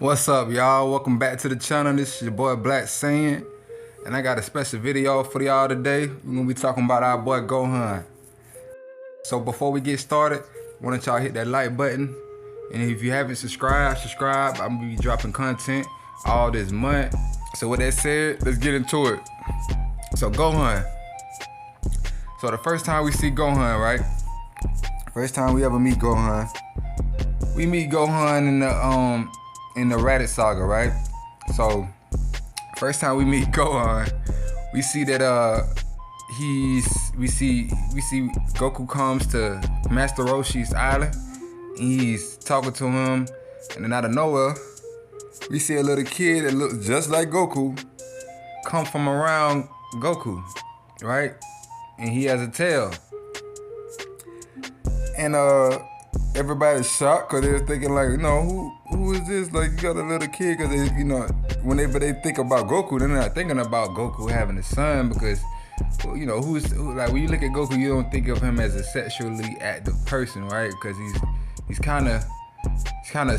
What's up, y'all? Welcome back to the channel. This is your boy Black Saiyan, and I got a special video for y'all today. We're gonna be talking about our boy Gohan. So before we get started, I want y'all hit that like button, and if you haven't subscribed, subscribe. I'm gonna be dropping content all this month. So with that said, let's get into it. So Gohan. So the first time we see Gohan, right? First time we ever meet Gohan, we meet Gohan in the Raditz saga, right? So first time we meet Gohan, we see that we see Goku comes to Master Roshi's island. He's talking to him, and then out of nowhere, we see a little kid that looks just like Goku come from around Goku, right? And he has a tail. And everybody's shocked because they're thinking like, who is this? Like, you got a little kid, because whenever they think about Goku, they're not thinking about Goku having a son, because like when you look at Goku, you don't think of him as a sexually active person, right? Because he's kind of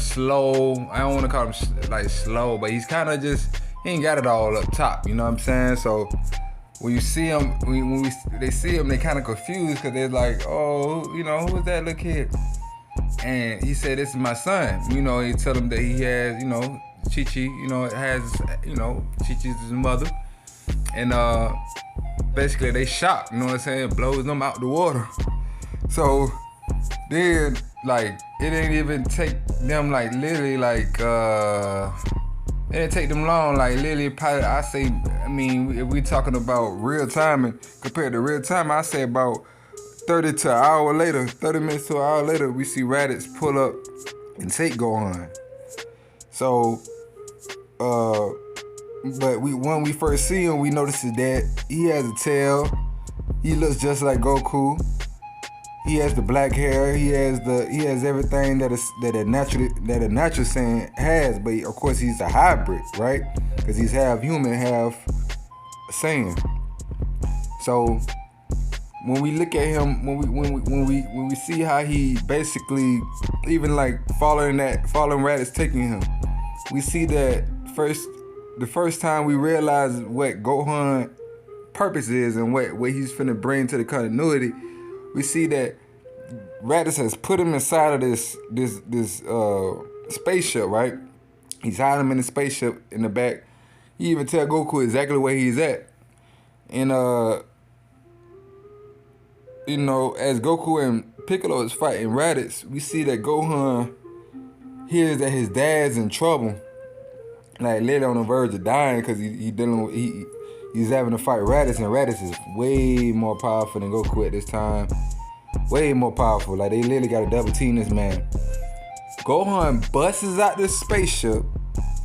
slow. I don't want to call him like slow, but he's kind of just, he ain't got it all up top. You know what I'm saying? So when you see him, when they see him, they kind of confused because they're like, oh, who is that little kid? And he said, this is my son. He tell him that he has, Chi-Chi, Chi-Chi's his mother. And basically they shocked, you know what I'm saying? It blows them out the water. So then, like, it didn't even take them, like, literally, like, it didn't take them long, like, literally, probably, if we talking about real time and compared to real time, I say about 30 minutes to an hour later, we see Raditz pull up and take Gohan. So, but when we first see him, we notice that he has a tail. He looks just like Goku. He has the black hair. He has everything that a natural Saiyan has. But of course, he's a hybrid, right? Because he's half human, half Saiyan. So when we look at him, when we see how he basically, even like following Raditz taking him, we see that the first time we realize what Gohan purpose is and what he's finna bring to the continuity, we see that Raditz has put him inside of this spaceship, right? He's hiding him in the spaceship in the back. He even tell Goku exactly where he's at. And as Goku and Piccolo is fighting Raditz, we see that Gohan hears that his dad's in trouble, like literally on the verge of dying, because he's having to fight Raditz, and Raditz is way more powerful than Goku at this time. Way more powerful. Like, they literally got to double team this man. Gohan busts out this spaceship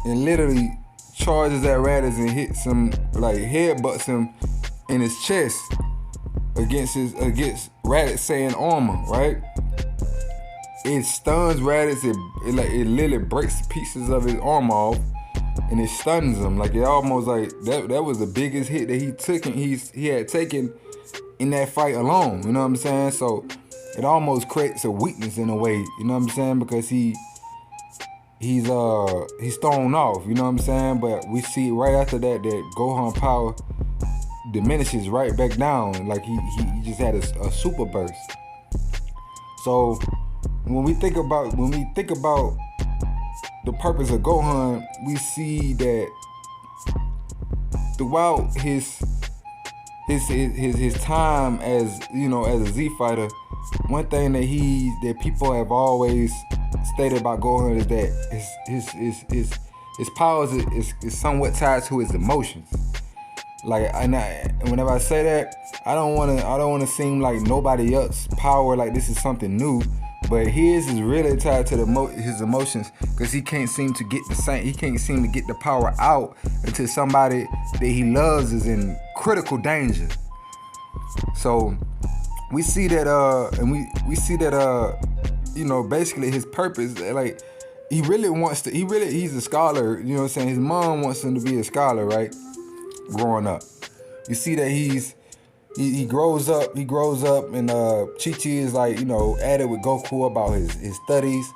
and literally charges at Raditz and hits him, like headbutts him in his chest against Raditz Saiyan armor, right? It stuns Raditz. It literally breaks pieces of his armor off, and it stuns him. Like, it almost like that was the biggest hit that he took, and he had taken in that fight alone. You know what I'm saying? So it almost creates a weakness in a way. You know what I'm saying? Because he's thrown off. You know what I'm saying? But we see right after that Gohan power diminishes right back down. Like he just had a super burst. So when we think about the purpose of Gohan, we see that throughout his time as as a Z fighter, one thing that people have always stated about Gohan is that his powers is somewhat tied to his emotions. Like, whenever I say that, I don't want to seem like nobody else's power, like this is something new, but his is really tied to his emotions, because he can't seem to get the power out until somebody that he loves is in critical danger. So we see that basically his purpose, like, he's a scholar, you know what I'm saying? His mom wants him to be a scholar, right? Growing up, you see that he grows up, and Chi-Chi is like, at it with Goku about his studies.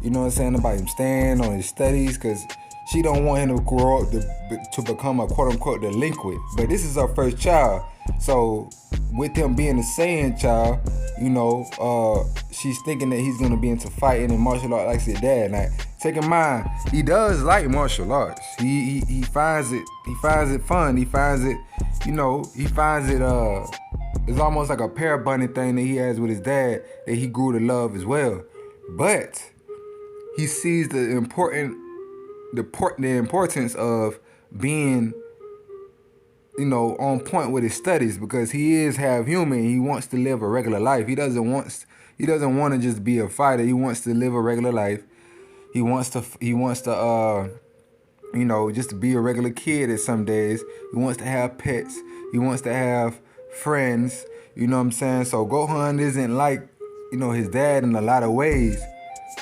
you know what I'm saying, about him staying on his studies, because she don't want him to grow up to become a quote-unquote delinquent. But this is her first child. So with him being a Saiyan child, you know, she's thinking that he's going to be into fighting and martial arts like his dad. Like, take in mind, he does like martial arts. He finds it fun. He finds it, you know, it's almost like a pair bonding thing that he has with his dad that he grew to love as well. But he sees the importance of being, you know, on point with his studies, because he is half human. He wants to live a regular life. He doesn't want to just be a fighter. He wants to live a regular life. He wants to you know, just to be a regular kid at some days. He wants to have pets. He wants to have friends. You know what I'm saying? So Gohan isn't like, you know, his dad in a lot of ways.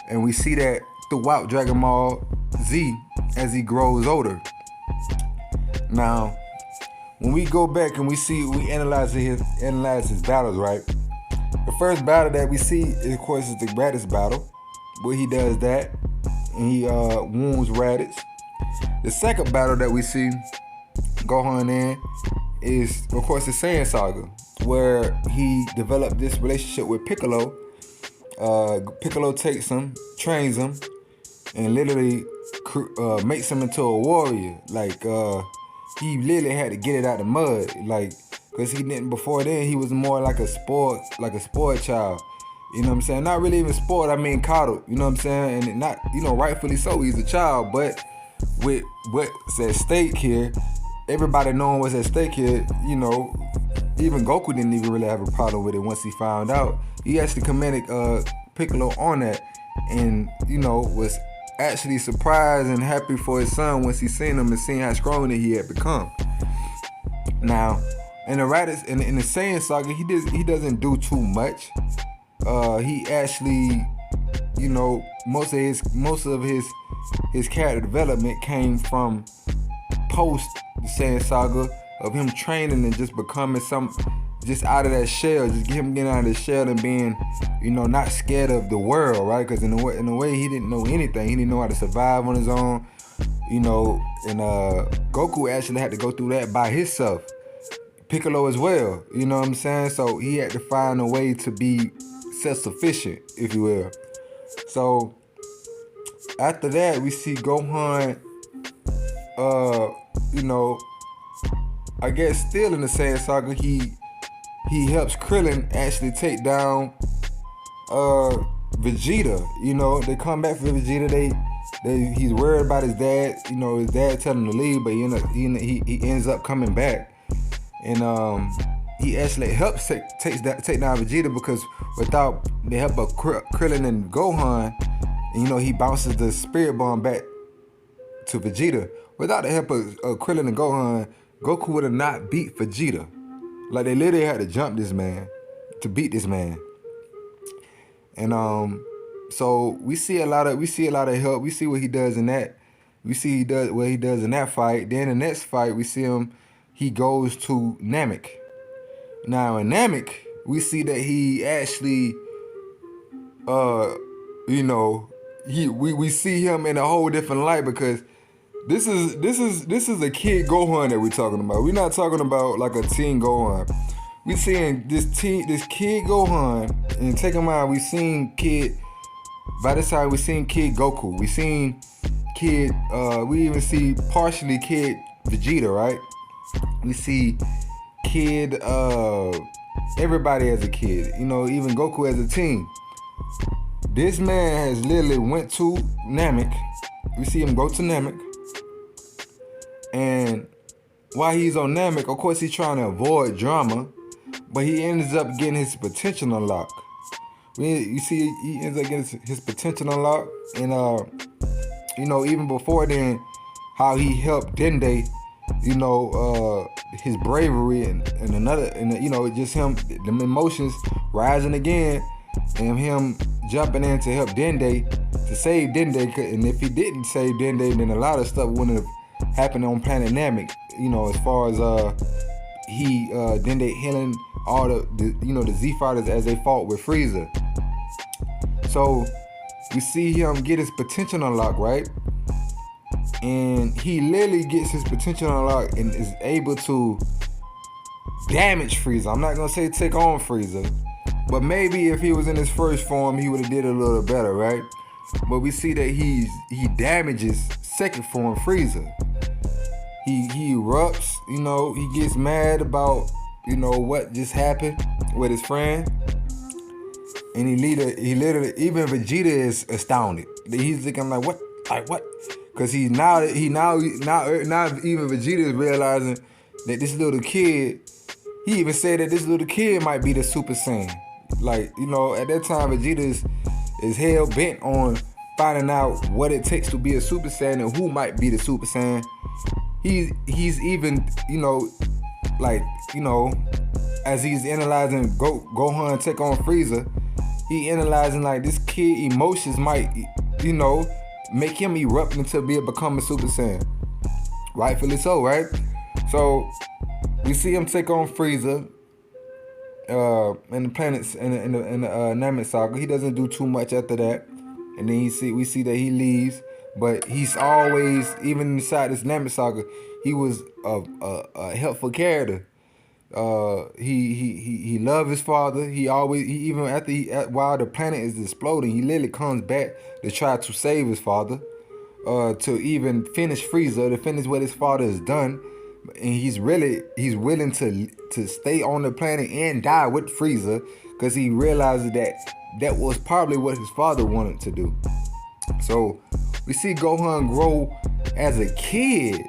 And we see that throughout Dragon Ball Z as he grows older. Now, when we go back and we analyze his battles, right? The first battle that we see, of course, is the Raditz battle, where he does that and he wounds Raditz. The second battle that we see Gohan in is, of course, the Saiyan saga, where he developed this relationship with Piccolo. Piccolo takes him, trains him, and literally makes him into a warrior. Like, he literally had to get it out the mud, like, because he didn't, before then he was more like a sport child. You know what I'm saying? Not really even sport, I mean coddled, you know what I'm saying? And not, you know, rightfully so, he's a child, but with what's at stake here, everybody knowing what's at stake here, you know, even Goku didn't even really have a problem with it once he found out. He actually commended Piccolo on that, and, you know, was actually surprised and happy for his son once he seen him and seen how strong that he had become. Now, in the Raditz, in the Saiyan saga, he doesn't do too much. He actually, you know, most of his character development came from post the Saiyan saga, of him training and just becoming just out of that shell, just him getting out of the shell and being, you know, not scared of the world, right? Because in a way he didn't know anything. He didn't know how to survive on his own, you know. And Goku actually had to go through that by himself. Piccolo as well, you know what I'm saying? So he had to find a way to be self-sufficient, if you will. So after that, we see Gohan, you know, I guess still in the Saiyan saga, he helps Krillin actually take down Vegeta. You know, they come back for Vegeta. He's worried about his dad. You know, his dad telling him to leave, but he ends up coming back, and he actually helps take down Vegeta, because without the help of Krillin and Gohan, you know, he bounces the spirit bomb back to Vegeta. Without the help of Krillin and Gohan, Goku would have not beat Vegeta. Like, they literally had to jump this man to beat this man. And so we see a lot of help. We see what he does in that. We see what he does in that fight. Then the next fight, we see he goes to Namek. Now in Namek, we see that he actually, you know, we see him in a whole different light, because this is a kid Gohan that we're talking about. We're not talking about like a teen Gohan. We seeing this kid Gohan, and take in mind, by this time we seen kid Goku. We seen kid, we even see partially kid Vegeta, right? We see kid, everybody as a kid, you know, even Goku as a teen. This man has literally went to Namek. We see him go to Namek. And while he's on Namek, of course, he's trying to avoid drama, but he ends up getting his potential unlocked. You see, he ends up getting his potential unlocked, and you know, even before then, how he helped Dende, you know, his bravery and you know, just him, the emotions rising again, and him jumping in to help Dende, to save Dende. And if he didn't save Dende, then a lot of stuff wouldn't have happened on planet Namek, you know, as far as Dende healing all the you know, the Z fighters as they fought with Frieza. So we see him get his potential unlocked, right? And he literally gets his potential unlocked and is able to damage Frieza. I'm not gonna say take on Frieza, but maybe if he was in his first form, he would have did a little better, right? But we see that he damages second form Frieza. He erupts, he gets mad about, what just happened with his friend. And he literally, even Vegeta is astounded. He's thinking like, what? Because now even Vegeta is realizing that this little kid, he even said that this little kid might be the Super Saiyan. Like, at that time, Vegeta is hell bent on finding out what it takes to be a Super Saiyan and who might be the Super Saiyan. He's even, as he's analyzing Gohan take on Frieza, he analyzing like this kid emotions might, make him erupt into become a Super Saiyan. Rightfully so, right? So we see him take on Frieza in the planets in the Namek Saga. He doesn't do too much after that, and then we see that he leaves. But he's always, even inside this Namek Saga, he was a helpful character. He loved his father. While the planet is exploding, he literally comes back to try to save his father, to even finish Frieza, to finish what his father has done. And he's willing to stay on the planet and die with Frieza, because he realizes that was probably what his father wanted to do. So we see Gohan grow as a kid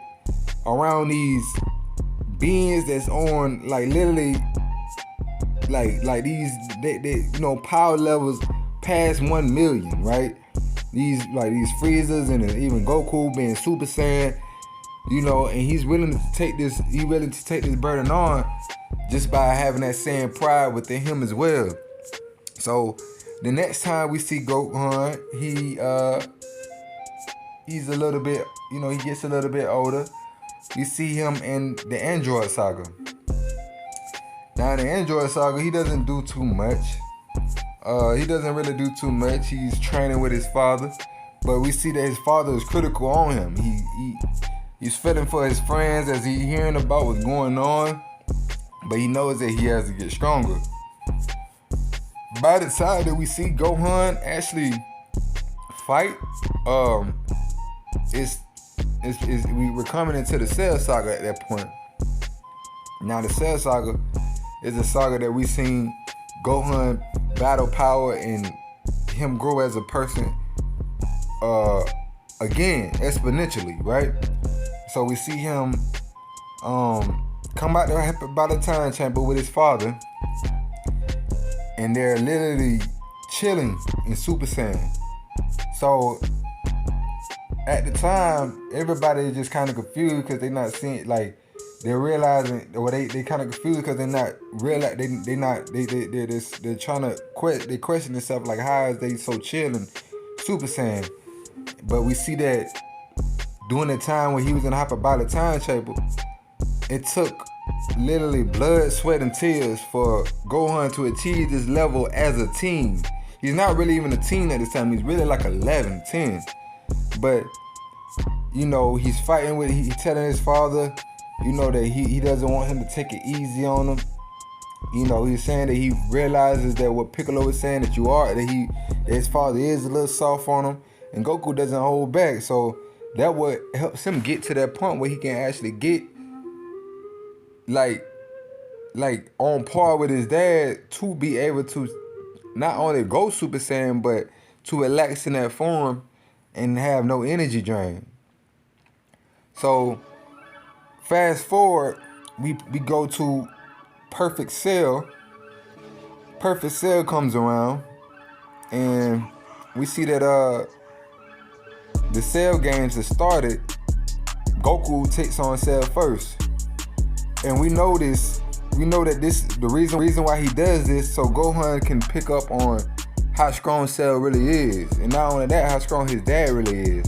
around these beings that's on literally these power levels past 1 million, right? These Friezas and even Goku being Super Saiyan, and he's willing to take this burden on just by having that Saiyan pride within him as well. So the next time we see Gohan, he's a little bit, he gets a little bit older. We see him in the Android Saga. Now in the Android Saga, he doesn't do too much. He doesn't really do too much. He's training with his father, but we see that his father is critical on him. He's feeling for his friends as he's hearing about what's going on, but he knows that he has to get stronger. By the time that we see Gohan actually fight, we're coming into the Cell Saga at that point. Now the Cell Saga is a saga that we seen Gohan battle power and him grow as a person again exponentially, right? So we see him come out by the time chamber with his father, and they're literally chilling in Super Saiyan. So at the time, everybody is just kind of confused because they're not seeing, they're realizing, or they kind of confused because they're not realizing, they're trying to they question themselves like, how is they so chilling Super Saiyan? But we see that during the time when he was in the hyperbolic time chamber, it took literally blood, sweat, and tears for Gohan to achieve this level as a teen. He's not really even a teen at this time. He's really like 11, 10. But, he's fighting he's telling his father, that he doesn't want him to take it easy on him. He's saying that he realizes that what Piccolo is saying, that his father is a little soft on him, and Goku doesn't hold back. So that what helps him get to that point where he can actually get like on par with his dad to be able to not only go Super Saiyan, but to relax in that form and have no energy drain. So fast forward, we go to Perfect Cell. Perfect Cell comes around, and we see that the Cell games that started, Goku takes on Cell first. And we know that the reason why he does this, so Gohan can pick up on how strong Cell really is. And not only that, how strong his dad really is.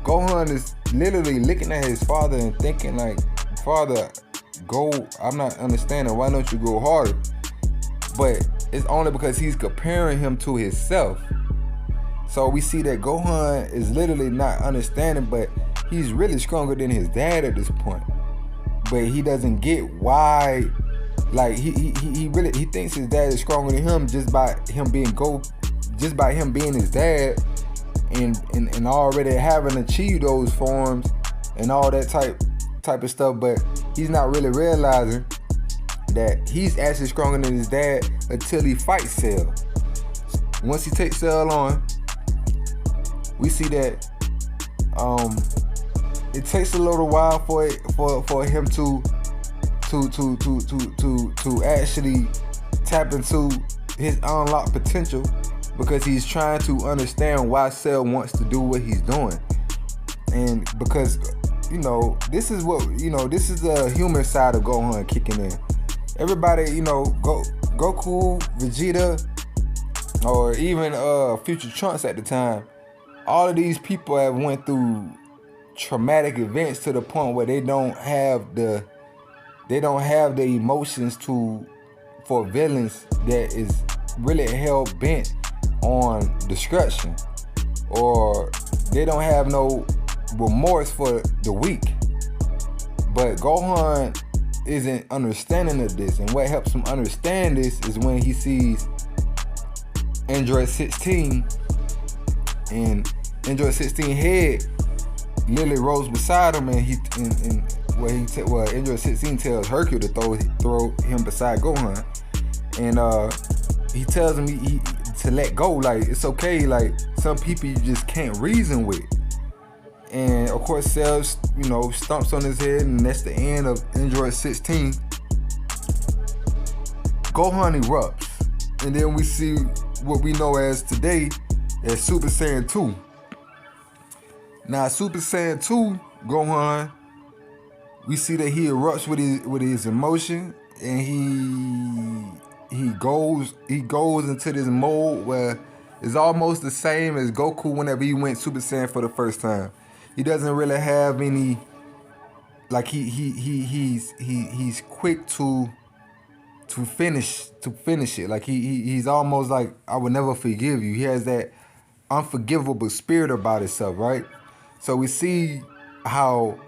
Gohan is literally looking at his father and thinking like, father, I'm not understanding, why don't you go harder? But it's only because he's comparing him to himself. So we see that Gohan is literally not understanding, but he's really stronger than his dad at this point. But he doesn't get why. Like he thinks his dad is stronger than him just by him being his dad, and already having achieved those forms and all that type of stuff. But he's not really realizing that he's actually stronger than his dad until he fights Cell. Once he takes Cell on, we see that it takes a little while for him to actually tap into his unlocked potential, because he's trying to understand why Cell wants to do what he's doing. And because this is the human side of Gohan kicking in. Everybody, Goku, Vegeta, or even future Trunks at the time, all of these people have went through traumatic events to the point where they don't have the emotions for villains that is really hell bent on destruction, or they don't have no remorse for the weak. But Gohan isn't understanding of this, and what helps him understand this is when he sees Android 16, and Android 16 head literally rolls beside him, and Android 16 tells Hercule to throw him beside Gohan, and he tells him to let go. Like, it's okay. Like, some people you just can't reason with. And of course, Cell, stomps on his head, and that's the end of Android 16. Gohan erupts, and then we see what we know as today as Super Saiyan 2. Now, Super Saiyan 2 Gohan, we see that he erupts with his emotion, and he goes into this mode where it's almost the same as Goku whenever he went Super Saiyan for the first time. He doesn't really have any, like, he's quick to finish it. Like he's almost like, I will never forgive you. He has that unforgivable spirit about himself, right? So we see how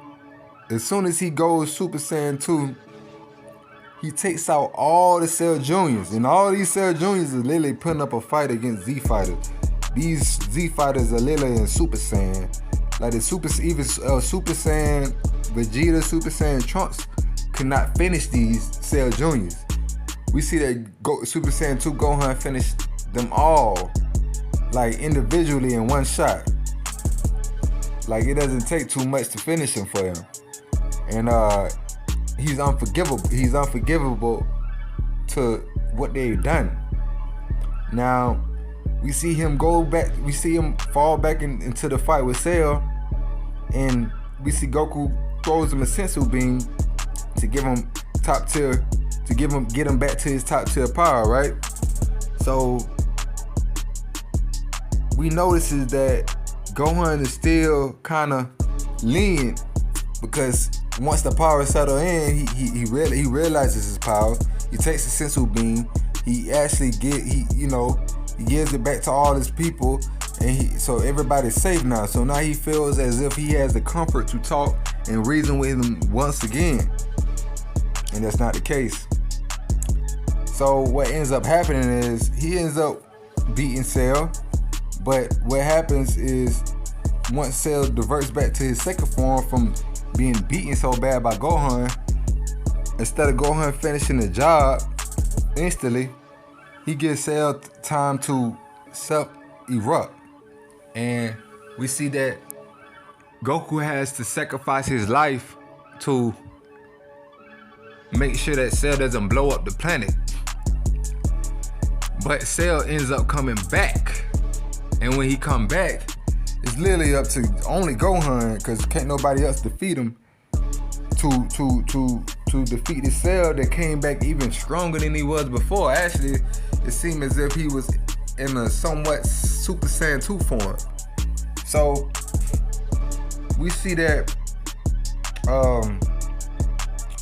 as soon as he goes Super Saiyan 2, he takes out all the Cell Juniors, and all these Cell Juniors are literally putting up a fight against Z Fighters. These Z Fighters are literally in Super Saiyan. Like Super Saiyan Vegeta, Super Saiyan Trunks could not finish these Cell Juniors. We see that Super Saiyan 2 Gohan finished them all, like, individually in one shot. Like, it doesn't take too much to finish him for him. And he's unforgivable. He's unforgivable to what they've done. Now, we see him go back. We see him fall back into the fight with Cell, and we see Goku throws him a sensu beam to give him top tier, to get him back to his top tier power, right? So we notices that Gohan is still kind of lenient, because once the power settle in, he realizes his power. He takes the sensu beam. He actually he gives it back to all his people, and so everybody's safe now. So now he feels as if he has the comfort to talk and reason with him once again, and that's not the case. So what ends up happening is he ends up beating Cell, but what happens is once Cell diverts back to his second form from being beaten so bad by Gohan, instead of Gohan finishing the job instantly, he gives Cell time to self-erupt. And we see that Goku has to sacrifice his life to make sure that Cell doesn't blow up the planet. But Cell ends up coming back. And when he come back, it's literally up to only Gohan, because can't nobody else defeat him, to defeat the Cell that came back even stronger than he was before. Actually, it seemed as if he was in a somewhat Super Saiyan 2 form. So we see that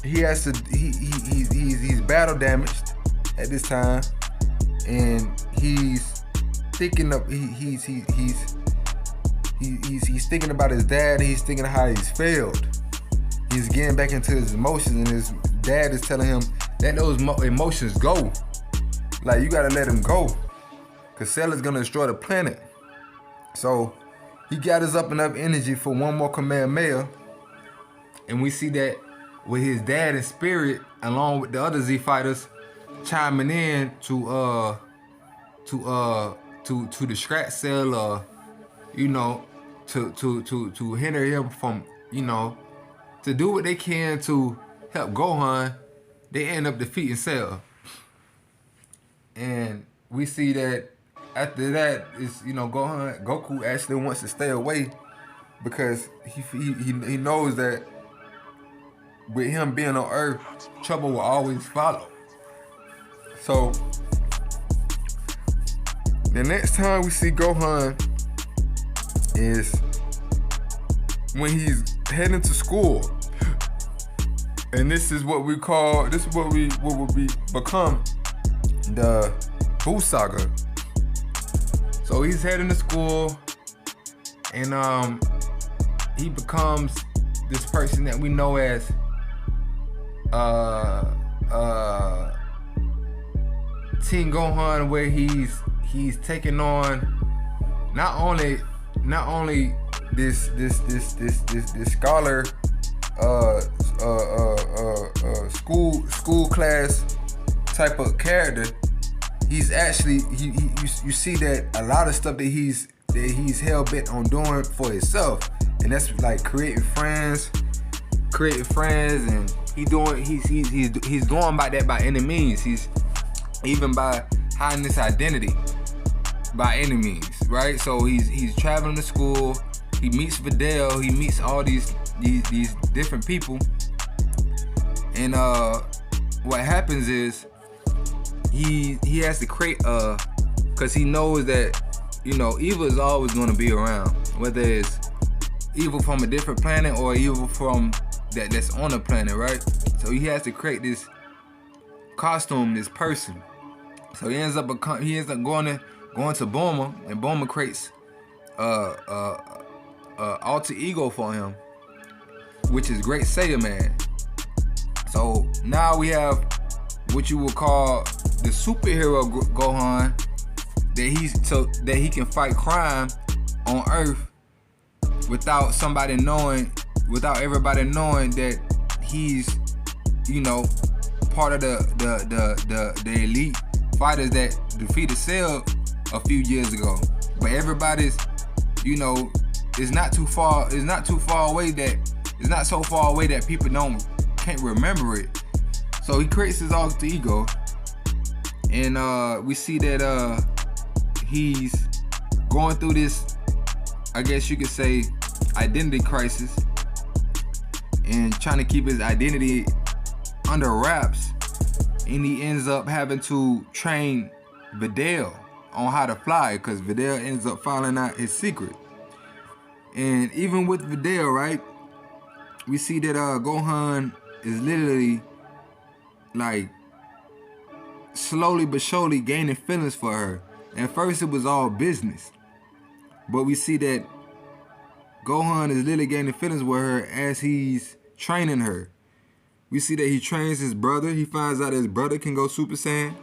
he's battle damaged at this time, and he's thinking of he's thinking about his dad. He's thinking of how he's failed. He's getting back into his emotions, and his dad is telling him let those emotions go. Like, you gotta let him go, cause Cell is gonna destroy the planet. So he gathers up enough energy for one more Kamehameha, and we see that with his dad in spirit, along with the other Z fighters, chiming in to distract Cell, or to hinder him from, to do what they can to help Gohan. They end up defeating Cell, and we see that after that is Goku actually wants to stay away, because he knows that with him being on Earth, trouble will always follow. So the next time we see Gohan is when he's heading to school, and this is what will become the Buu Saga. So he's heading to school, and he becomes this person that we know as Teen Gohan, where he's taking on not only this scholar school class type of character. He's actually you see that a lot of stuff that he's hell bent on doing for himself, and that's like creating friends, and he's going by that by any means. He's even by hiding his identity by any means, right? So he's traveling to school. He meets Videl. He meets all these different people, and what happens is he has to create because he knows that evil is always going to be around, whether it's evil from a different planet or evil from that's on the planet, right? So he has to create this costume, this person. So he ends up going to Bulma, and Bulma creates alter ego for him, which is Great Saiyan Man. So now we have what you would call the superhero Gohan, that he can fight crime on Earth without everybody knowing that he's part of the elite fighters that defeated Cell a few years ago. But everybody's it's not so far away that people can't remember it. So he creates his alter ego, and we see that he's going through this, I guess you could say, identity crisis, and trying to keep his identity under wraps, and he ends up having to train Videl on how to fly, because Videl ends up finding out his secret. And even with Videl, right, we see that Gohan is literally like slowly but surely gaining feelings for her. At first it was all business, but we see that Gohan is literally gaining feelings with her as he's training her. We see that he trains his brother. He finds out his brother can go Super Saiyan,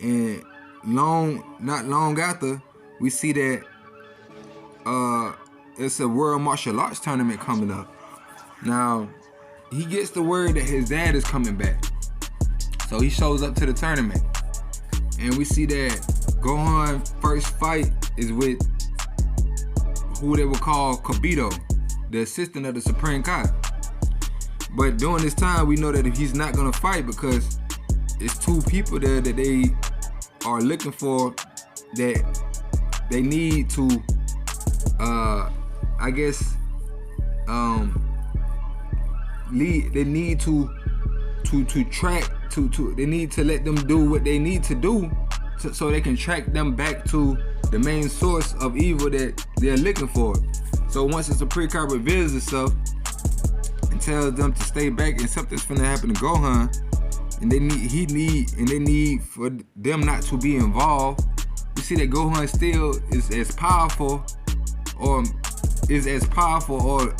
and not long after, we see that it's a World Martial Arts tournament coming up. Now, he gets the word that his dad is coming back, so he shows up to the tournament, and we see that Gohan's first fight is with who they would call Kibito, the assistant of the Supreme Kai. But during this time, we know that if he's not gonna fight, because it's two people there that they are looking for, that they need to they need to they need to let them do what they need to do so they can track them back to the main source of evil that they're looking for. So once the Supreme Kai reveals itself and tells them to stay back, and something's finna happen to Gohan, and they need for them not to be involved, we see that Gohan still is as powerful, or is as powerful, or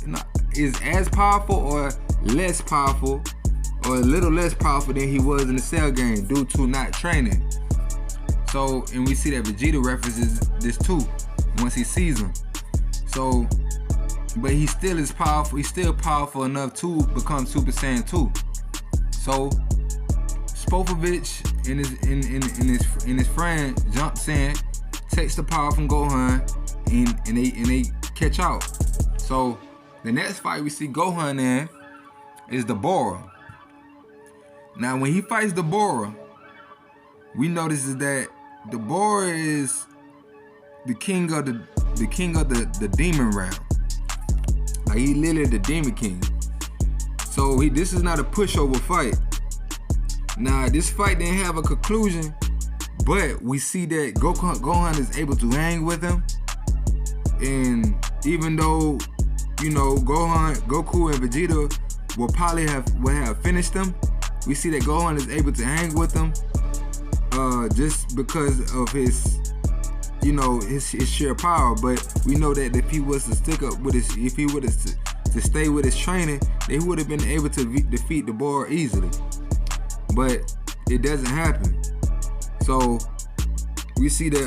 not, is as powerful or less powerful, or a little less powerful than he was in the Cell game due to not training. So, and we see that Vegeta references this too once he sees him. So, but he still is powerful. He's still powerful enough to become Super Saiyan 2. So, Spopovich and his friend jumps in, takes the power from Gohan, and they catch out. So, the next fight we see Gohan in is the Bora. Now, when he fights the Bora, we notice is that the Bora is the king of the demon realm. Like, he literally the demon king. So this is not a pushover fight. Now, this fight didn't have a conclusion, but we see that Gohan is able to hang with him. And even though, you know, Goku and Vegeta will probably have finished him, we see that Gohan is able to hang with him just because of his, you know, his sheer power. But we know that if he was to stick up with his, if he would have to stay with his training, they would have been able to defeat the Bora easily. But it doesn't happen. So we see that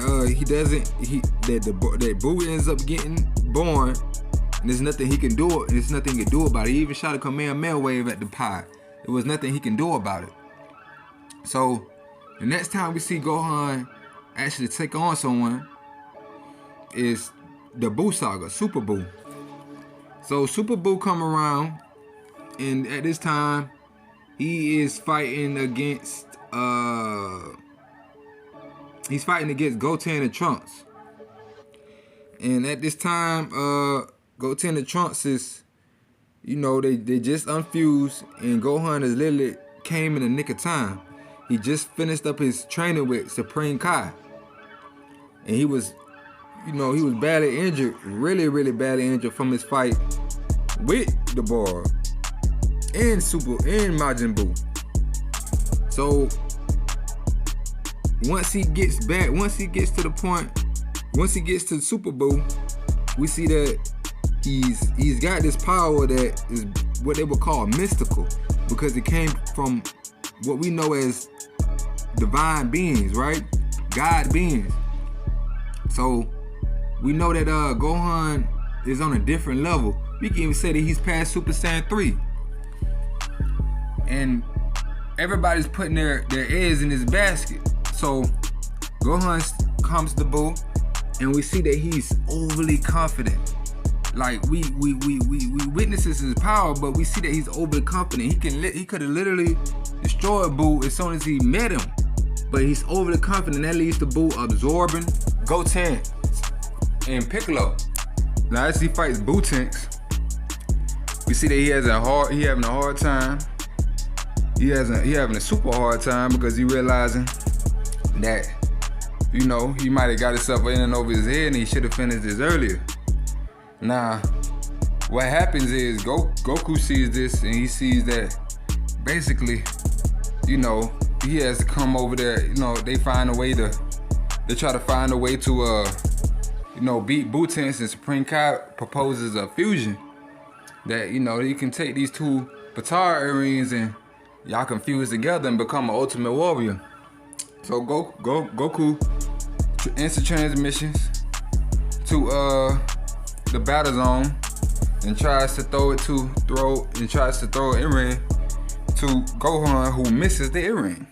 that Boo ends up getting born, and there's nothing he can do. And there's nothing he can do about it. He even shot a Kamehameha wave at the pie. There was nothing he can do about it. So the next time we see Gohan actually take on someone is the Boo saga, Super Boo. So Super Boo come around, and at this time he is fighting against Goten and Trunks. And at this time, Goten and Trunks is, you know, they just unfused, and Gohan is literally came in the nick of time. He just finished up his training with Supreme Kai. And he was, you know, he was badly injured, really badly injured from his fight with the Bora and Majin Buu. So once he gets to Super Buu, we see that he's got this power that is what they would call mystical, because it came from what we know as divine beings, right? God beings. So we know that Gohan is on a different level. We can even say that he's past Super Saiyan 3. And everybody's putting their eggs in his basket. So Gohan comes to Buu, and we see that he's overly confident. Like, we witness his power, but we see that he's overly confident. He could have literally destroyed Buu as soon as he met him, but he's overly confident. That leads to Buu absorbing Goten and Piccolo. Now, as he fights Buu-Tenks, we see that he having a hard time. He having a super hard time, because he realizing that, you know, he might have got himself in and over his head, and he should have finished this earlier. Now, what happens is Goku sees this, and he sees that basically, you know, he has to come over there. You know, they try to find a way to you know, beat Buu-Tenks, and Supreme Kai proposes a fusion that, you know, you can take these two Patara earrings and y'all can fuse together and become an ultimate warrior. So Goku instant transmissions to the battle zone and tries to throw an earring to Gohan, who misses the earring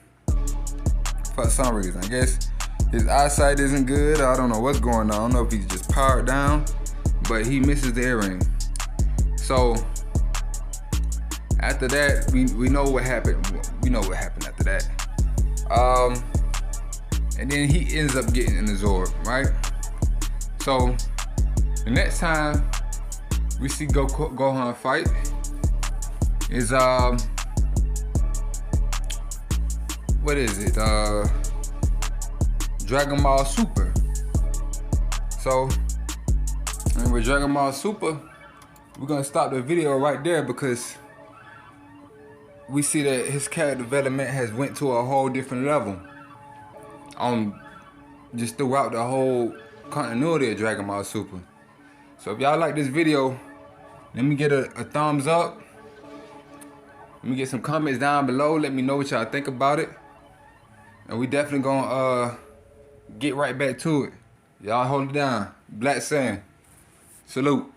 for some reason. I guess his eyesight isn't good. I don't know what's going on. I don't know if he's just powered down, but he misses the earring. So after that, we know what happened. We know what happened after that. And then he ends up getting in the Zord, right? So the next time we see Gohan fight is what is it? Dragon Ball Super. So, and with Dragon Ball Super, we're gonna stop the video right there, because we see that his character development has went to a whole different level. just throughout the whole continuity of Dragon Ball Super. So if y'all like this video, let me get a thumbs up. Let me get some comments down below. Let me know what y'all think about it. And we definitely gonna get right back to it. Y'all hold it down. Black Saiyan. Salute.